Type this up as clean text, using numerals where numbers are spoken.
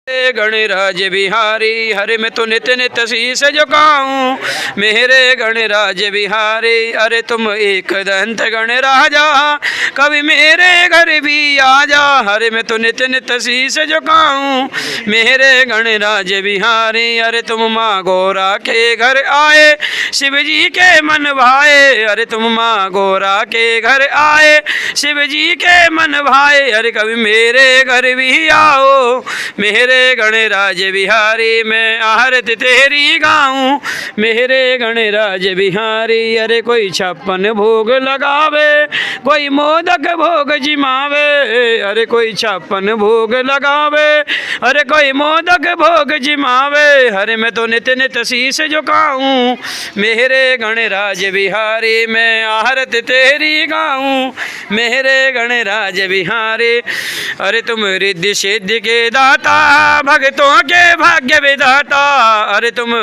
गणराज बिहारी हरे मैं तो नित नित शीस झुकाऊं। मेरे गणराज बिहारी अरे तुम एक दंत गणराजा, कभी मेरे घर भी आजा। हरे मैं तो नित नित शीस झुकाऊं। मेरे गणराज बिहारी अरे तुम माँ गौरा के घर आए, शिव जी के मन भाए। अरे तुम माँ गौरा के घर आए, शिव जी के मन भाए। अरे कभी मेरे घर भी आओ। मेरे गणराज बिहारी मैं आरती तेरी गाऊं। मेरे गणराज बिहारी अरे कोई 56 भोग लगावे, कोई मोदक भोग जिमावे। अरे कोई 56 भोग लगावे, अरे कोई मोदक भोग जिमावे। हरे मैं तो नित नित शीस झुकाऊं। मेरे गणराज बिहारी मैं आरती तेरी गाऊं। मेरे गणराज बिहारी अरे तुम रिद्धि सिद्धि के दाता, भक्तों के भाग्य विधाता। अरे तुम